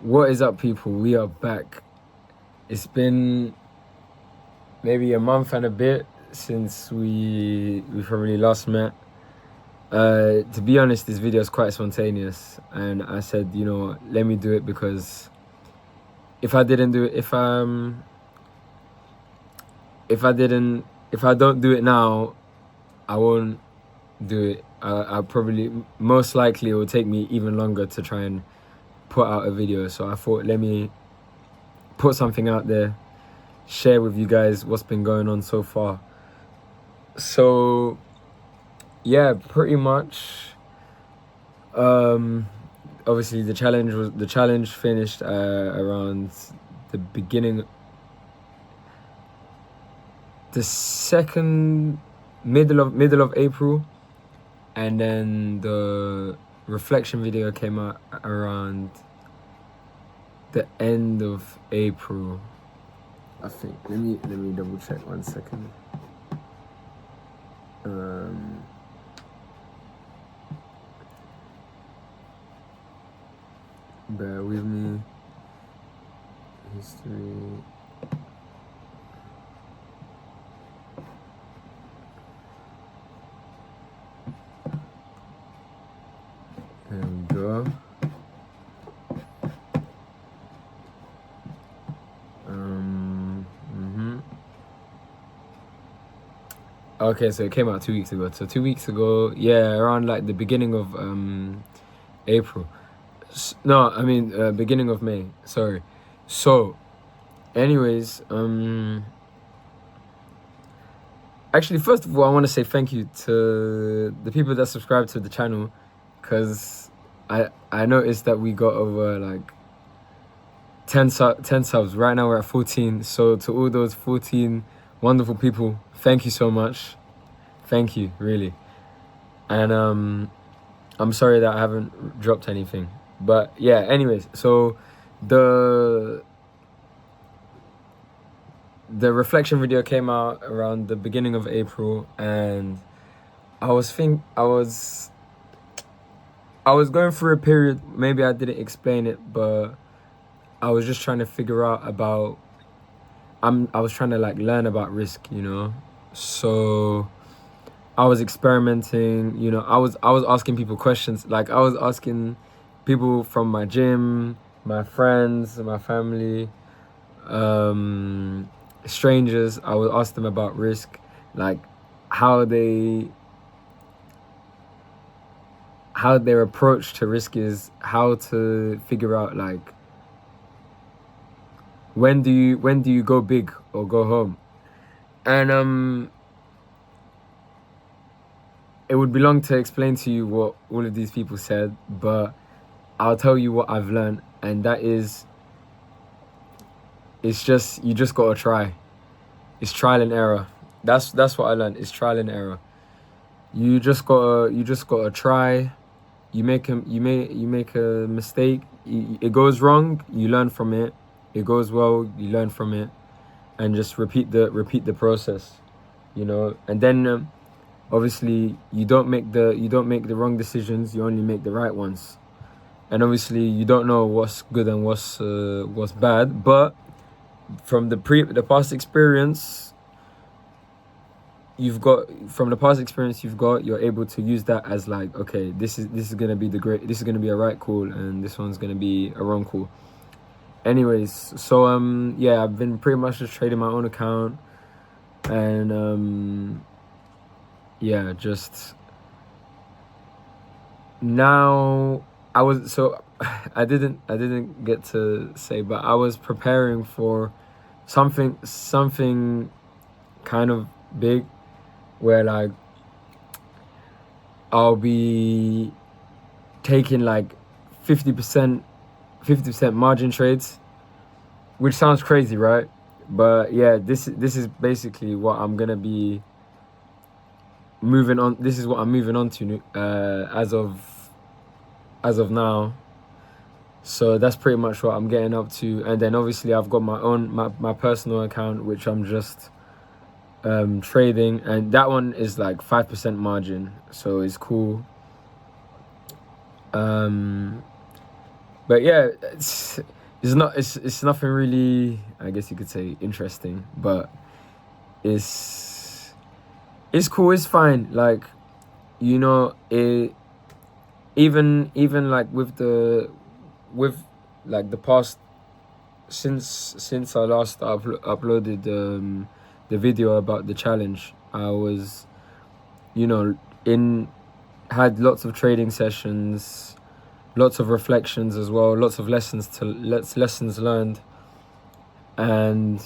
What is up, people? We are back. It's been maybe a month and a bit since we probably last met. To be honest, this video is quite spontaneous, and I said, you know, let me do it, because if I don't do it now, I won't do it. I probably, most likely, it will take me even longer to try and put out a video. So I thought, let me put something out there, share with you guys what's been going on so far. So yeah, pretty much obviously the challenge finished around the beginning, the middle of April, and then the reflection video came out around the end of April, I think. Let me double check 1 second. Bear with me. History. There we go. Okay, so it came out 2 weeks ago. So 2 weeks ago, yeah, around like the beginning of April. No, I mean beginning of May. Sorry. So, anyways, actually, first of all, I want to say thank you to the people that subscribe to the channel, because I noticed that we got over like 10 subs. Right now we're at 14. So to all those 14 wonderful people, thank you so much. Thank you, really. And I'm sorry that I haven't dropped anything, but yeah, anyways, so the reflection video came out around the beginning of April, and I was going through a period, maybe I didn't explain it, but I was just trying to figure out about I was trying to like learn about risk, you know. So I was experimenting, you know. I was asking people questions. Like, I was asking people from my gym, my friends, my family, strangers. I would ask them about risk, like how their approach to risk is, how to figure out like when do you go big or go home. And it would be long to explain to you what all of these people said, but I'll tell you what I've learned, and that is, it's just, you just gotta try. It's trial and error. That's what I learned. It's trial and error. You just gotta try. You make a mistake. It goes wrong, you learn from it. It goes well, you learn from it, and just repeat the process, you know. And then obviously you don't make the wrong decisions. You only make the right ones. And obviously you don't know what's good and what's bad, but from the past experience you've got, you're able to use that as like, okay, this is gonna be this is gonna be a right call, and this one's gonna be a wrong call. Anyways, so yeah, I've been pretty much just trading my own account, and yeah, just now I didn't get to say, but I was preparing for something kind of big, where like I'll be taking like 50% margin trades, which sounds crazy, right? But yeah, this is basically what I'm gonna be moving on. This is what I'm moving on to as of now. So that's pretty much what I'm getting up to. And then obviously I've got my personal account, which I'm just trading, and that one is like 5% margin, so it's cool. But yeah, it's nothing really, I guess you could say, interesting, but it's cool, it's fine. Like, you know, even like with like the past, since I last uploaded the video about the challenge, I was, you know, had lots of trading sessions, lots of reflections as well, lots of lessons learned, and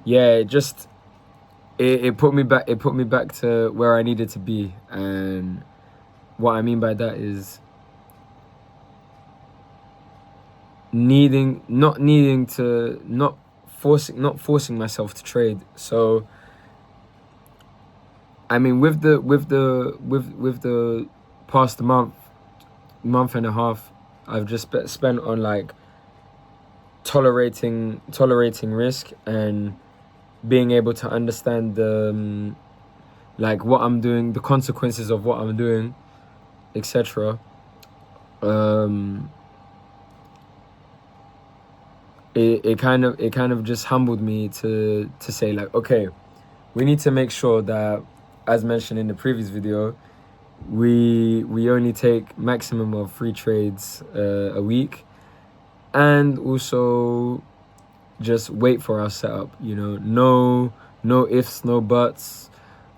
yeah, it put me back to where I needed to be. And what I mean by that is not forcing myself to trade. So I mean, with the past month and a half, I've just spent on like tolerating risk and being able to understand the like what I'm doing, the consequences of what I'm doing, etc. It kind of just humbled me to say, like, okay, we need to make sure that, as mentioned in the previous video, we only take maximum of 3 trades a week, and also just wait for our setup. You know, no ifs, no buts,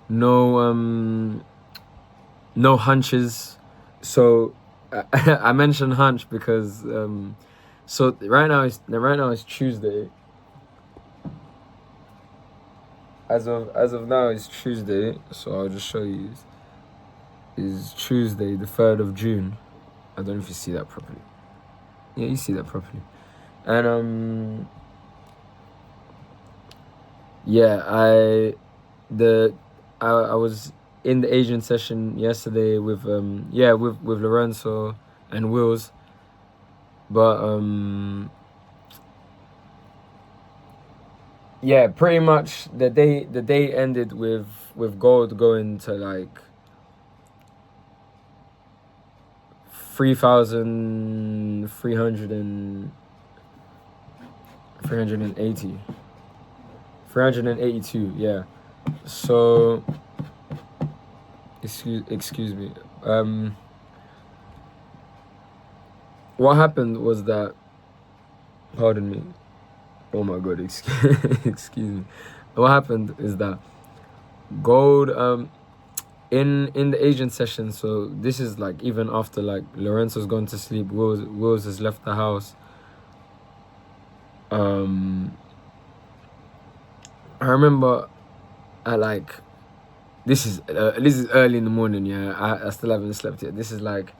no hunches. So I mentioned hunch because so right now it's Tuesday. As of now it's Tuesday, so I'll just show you. Is Tuesday, the 3rd of June. I don't know if you see that properly. Yeah, you see that properly. And yeah, I was in the Asian session yesterday with with Lorenzo and Wills, but yeah, pretty much the day ended with gold going to like 382, yeah. So excuse me. What happened was that, pardon me. Oh my god, excuse me. What happened is that gold in the Asian session, so this is like even after like Lorenzo's gone to sleep, Wills has left the house. I remember at like this is early in the morning. Yeah, I still haven't slept yet. This is like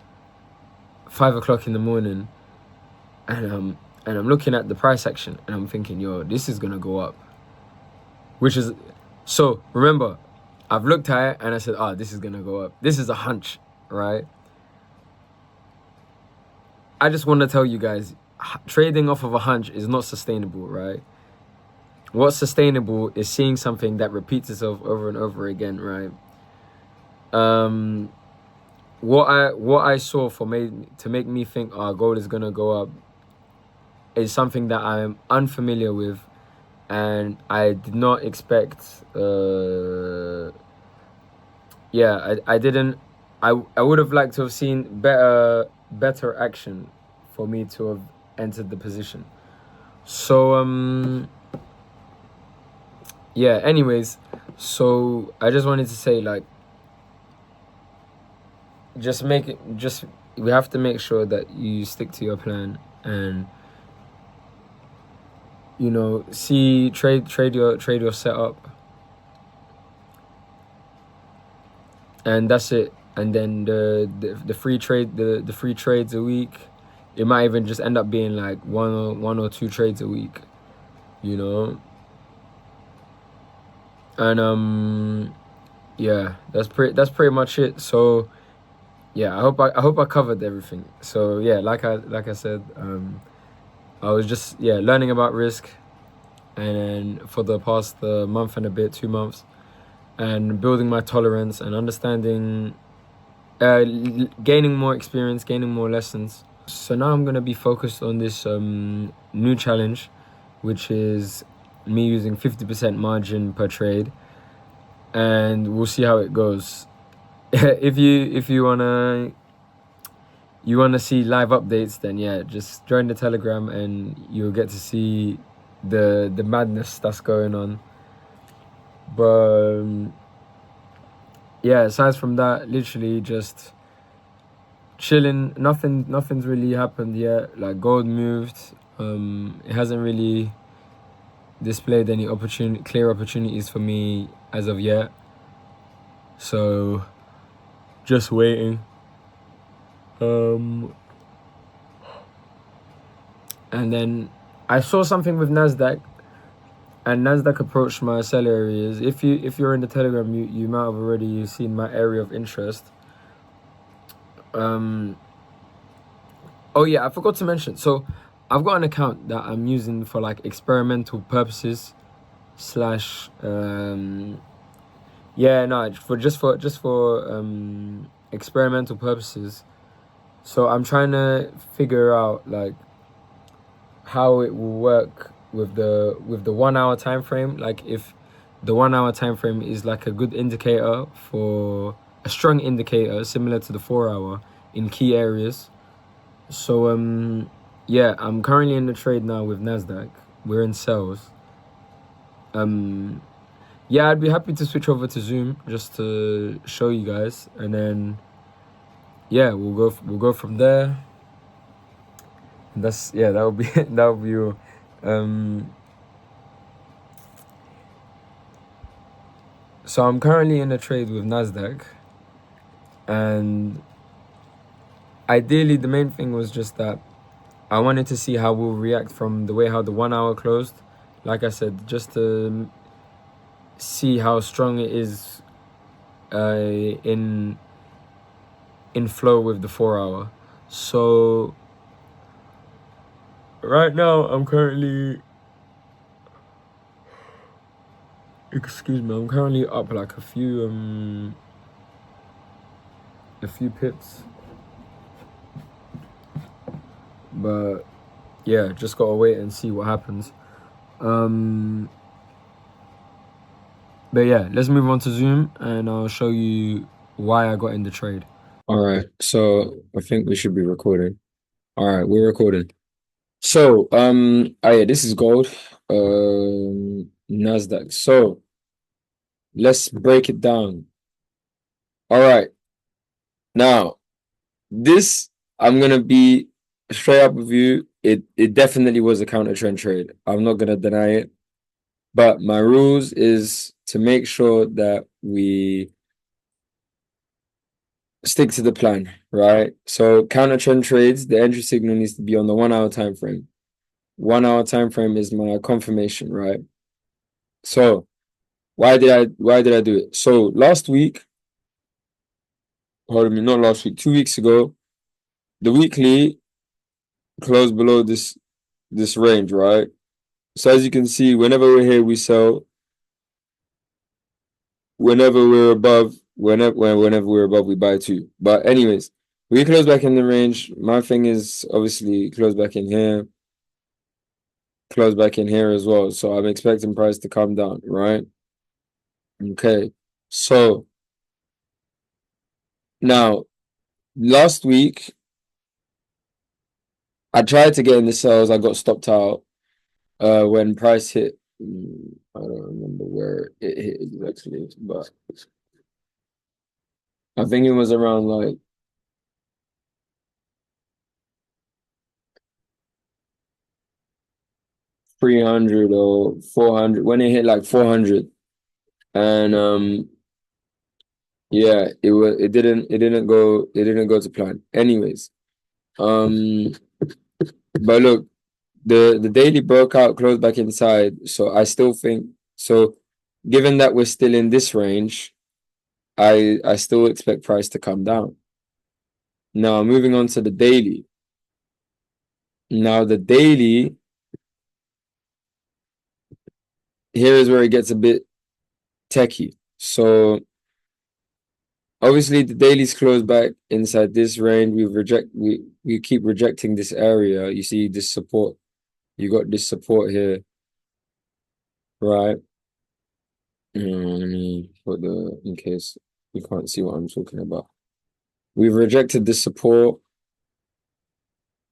5 o'clock in the morning, and I'm looking at the price action and I'm thinking, yo, this is gonna go up. Which is, so remember, I've looked at it and I said, this is gonna go up. This is a hunch, right? I just want to tell you guys, trading off of a hunch is not sustainable, right? What's sustainable is seeing something that repeats itself over and over again, right? What I saw to make me think gold is gonna go up is something that I am unfamiliar with, and I did not expect. I didn't. I would have liked to have seen better action for me to have entered the position. So yeah, anyways, so I just wanted to say, like, we have to make sure that you stick to your plan, and you know, trade your setup, and that's it. And then the free trades a week, it might even just end up being like one or 2 trades a week, you know. And yeah, that's pretty much it. So yeah, I hope I covered everything. So yeah, like I said, I was just learning about risk, and for the past month and a bit, 2 months, and building my tolerance and understanding, gaining more experience, gaining more lessons, So now I'm gonna be focused on this new challenge, which is me using 50% margin per trade, and we'll see how it goes. if you wanna see live updates, then yeah, just join the Telegram and you'll get to see the madness that's going on. But yeah, aside from that, literally just chilling. Nothing's really happened yet. Like gold moved. It hasn't really displayed any clear opportunities for me as of yet. So just waiting. And then I saw something with Nasdaq, and Nasdaq approached my sell areas. If you're in the Telegram, you might have already seen my area of interest. Oh yeah, I forgot to mention. So I've got an account that I'm using for like experimental purposes slash yeah, no, for experimental purposes. So I'm trying to figure out like how it will work with the 1 hour time frame. Like if the 1 hour time frame is like a good indicator, for a strong indicator similar to the 4 hour in key areas. So yeah, I'm currently in the trade now with Nasdaq. We're in sales. Yeah, I'd be happy to switch over to Zoom just to show you guys, and then yeah, we'll go from there. And that's yeah, that would be that would be all. So I'm currently in a trade with Nasdaq, and ideally the main thing was just that I wanted to see how we'll react from the way how the 1 hour closed. Like I said, just to see how strong it is in flow with the 4 hour. So right now I'm currently I'm currently up like a few pips. But yeah, just gotta wait and see what happens. But yeah, let's move on to Zoom and I'll show you why I got in the trade. All right, so I think we should be recording. All right, we're recording. So, oh yeah, this is gold, Nasdaq. So let's break it down. All right, now this I'm gonna be straight up with you. It definitely was a counter trend trade. I'm not gonna deny it, but my rules is to make sure that we stick to the plan, right? So counter trend trades, the entry signal needs to be on the 1 hour time frame. 1 hour time frame is my confirmation, right? So why did I do it? So last week, pardon me, not last week, 2 weeks ago, the weekly closed below this range, right? So as you can see, whenever we're here, we sell. Whenever we're above, whenever we're above, we buy too. But anyways, we close back in the range. My thing is obviously close back in here, close back in here as well. So I'm expecting price to come down, right? Okay. So now last week I tried to get in the sales. I got stopped out when price hit. I don't remember where it hit exactly, but I think it was around like 300 or 400 when it hit like 400. And yeah, it didn't go to plan. Anyways, but look, the daily broke out, closed back inside. So I still think so. Given that we're still in this range, I still expect price to come down. Now moving on to the daily. Now the daily, here is where it gets a bit techie. So Obviously, the daily's closed back inside this range. We keep rejecting this area. You see this support. You got this support here, right? Let me put the in case you can't see what I'm talking about. We've rejected this support.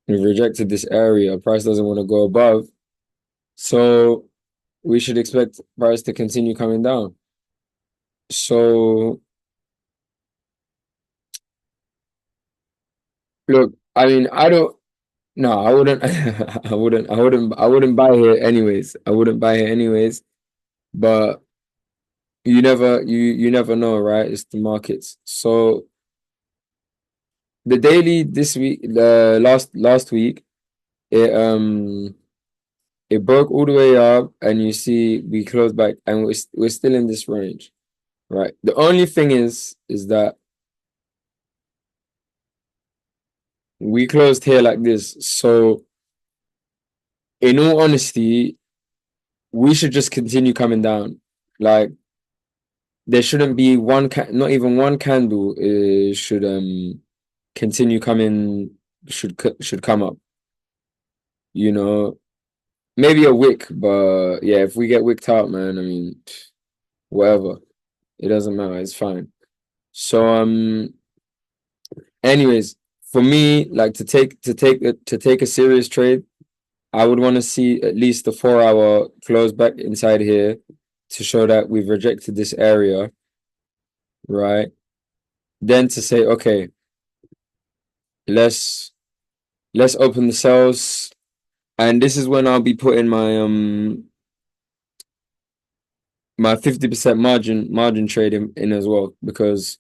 We've rejected this area. Price doesn't want to go above, so we should expect price to continue coming down. So look, I mean, I don't. No, I wouldn't. I wouldn't buy here anyways. I wouldn't buy here anyways. But you never know, right? It's the markets. So the daily this week, the last week, it it broke all the way up, and you see we closed back, and we're still in this range, right? The only thing is that we closed here like this. So in all honesty, we should just continue coming down. Like there shouldn't be not even one candle should continue coming should come up. You know, maybe a wick, but yeah, if we get wicked out, man, I mean, whatever. It doesn't matter. It's fine. So anyways, for me, like to take a serious trade, I would want to see at least the 4 hour close back inside here to show that we've rejected this area, right? Then to say, okay, let's open the cells, and this is when I'll be putting my 50% margin trade in as well, because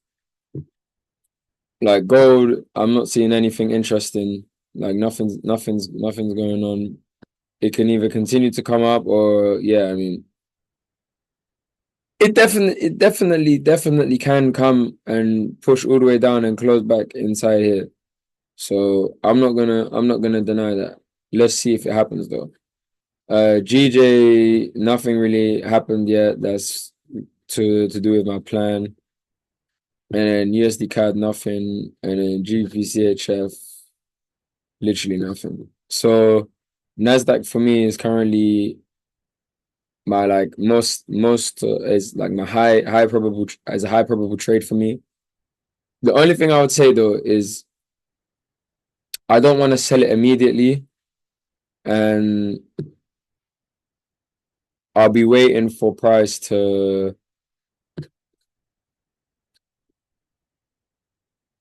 like gold, I'm not seeing anything interesting. Like nothing's going on. It can either continue to come up or yeah, I mean it definitely can come and push all the way down and close back inside here. So I'm not gonna deny that. Let's see if it happens though. GJ, nothing really happened yet. That's to do with my plan. And then USD CAD, nothing. And then GPCHF, literally nothing. So Nasdaq for me is currently my like most is like my high probable as a high probable trade for me. The only thing I would say though is I don't want to sell it immediately, and I'll be waiting for price to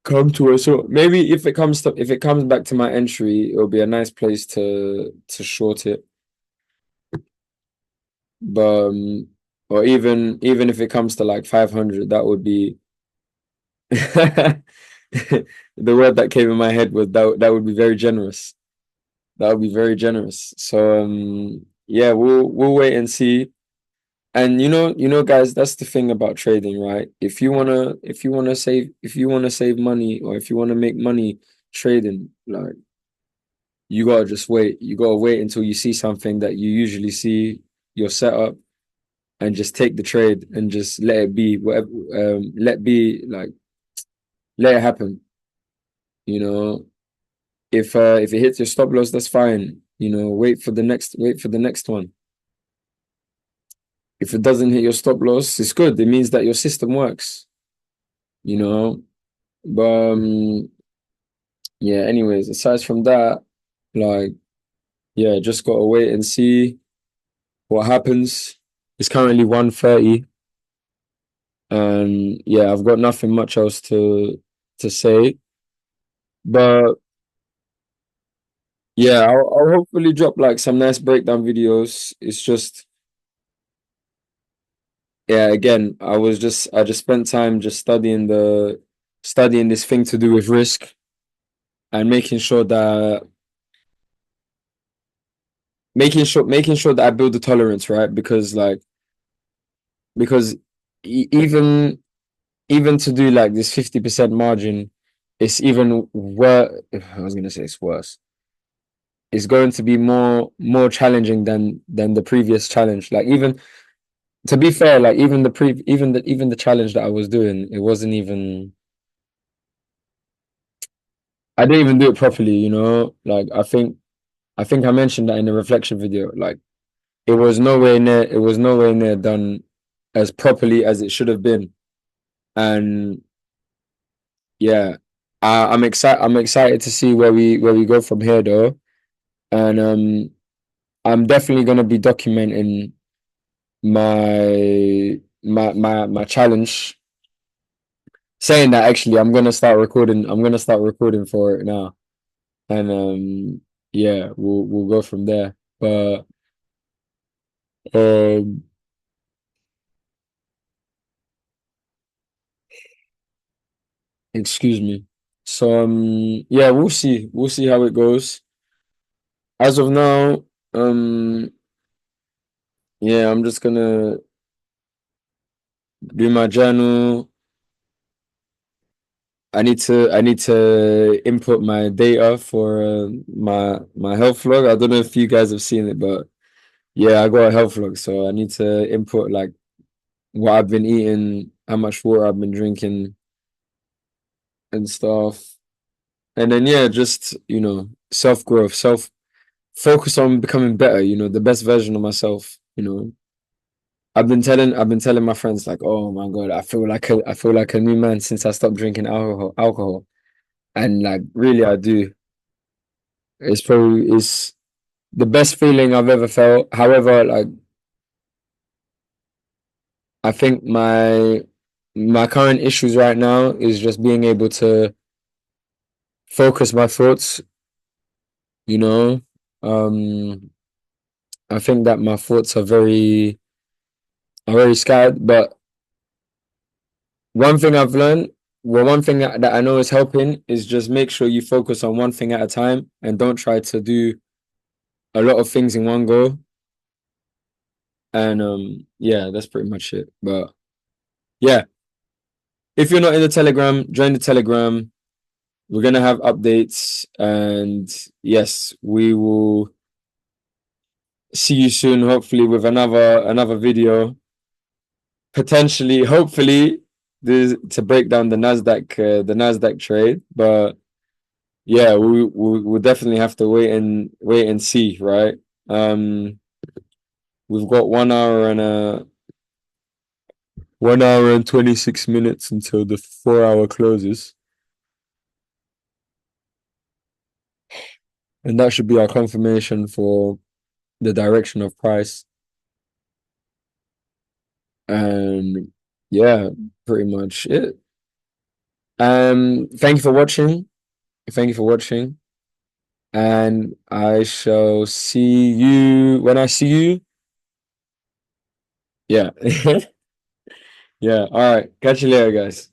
come to a so maybe if it comes back to my entry, it'll be a nice place to short it. But or even if it comes to like 500, that would be the word that came in my head was that would be very generous. That would be very generous. So yeah, we'll wait and see. And guys, that's the thing about trading, right? If you wanna save money, or if you wanna make money trading, like you gotta just wait. You gotta wait until you see something that you usually see your setup, and just take the trade and just let it be whatever. Let it happen. You know, if it hits your stop loss, that's fine. Wait for the next one. If it doesn't hit your stop loss, it's good. It means that your system works. You know, but yeah. Anyways, aside from that, like yeah, just gotta wait and see what happens. It's currently 1:30, and yeah, I've got nothing much else to say. But yeah, I'll hopefully drop like some nice breakdown videos. It's just yeah, again, I just spent time just studying this thing to do with risk, and making sure that I build the tolerance, right? Because even to do like this 50% margin, it's even worse. I was gonna say it's worse. It's going to be more challenging than the previous challenge. Like to be fair, like even the challenge that I was doing, it wasn't even. I didn't even do it properly, you know. Like I think I mentioned that in the reflection video. Like it was nowhere near. It was nowhere near done as properly as it should have been. And yeah, I'm excited. I'm excited to see where we go from here, though. And I'm definitely gonna be documenting my challenge. Saying that actually, I'm gonna start recording. I'm gonna start recording for it now, and yeah, we'll go from there. But um, excuse me. So yeah, we'll see. We'll see how it goes. As of now, yeah, I'm just gonna do my journal. I need to input my data for my health log. I don't know if you guys have seen it, but yeah, I got a health log, so I need to input like what I've been eating, how much water I've been drinking and stuff. And then yeah, just self growth, self focus on becoming better, the best version of myself, I've been telling my friends like, oh my God, I feel like a new man since I stopped drinking alcohol. And like really I do. It's the best feeling I've ever felt. However, like I think my current issues right now is just being able to focus my thoughts, you know. Um I think that my thoughts are very scattered, but one thing I've learned, well, one thing that I know is helping is just make sure you focus on one thing at a time and don't try to do a lot of things in one go. And yeah, that's pretty much it. But yeah, if you're not in the Telegram, join the Telegram. We're gonna have updates, and yes, we will see you soon. Hopefully, with another video. Potentially, hopefully, to break down the Nasdaq trade. But yeah, we'll definitely have to wait and see, right? We've got 1 hour and 26 minutes until the 4 hour closes, and that should be our confirmation for the direction of price. And yeah, pretty much it. Thank you for watching. Thank you for watching. And I shall see you when I see you. Yeah. Yeah. All right. Catch you later, guys.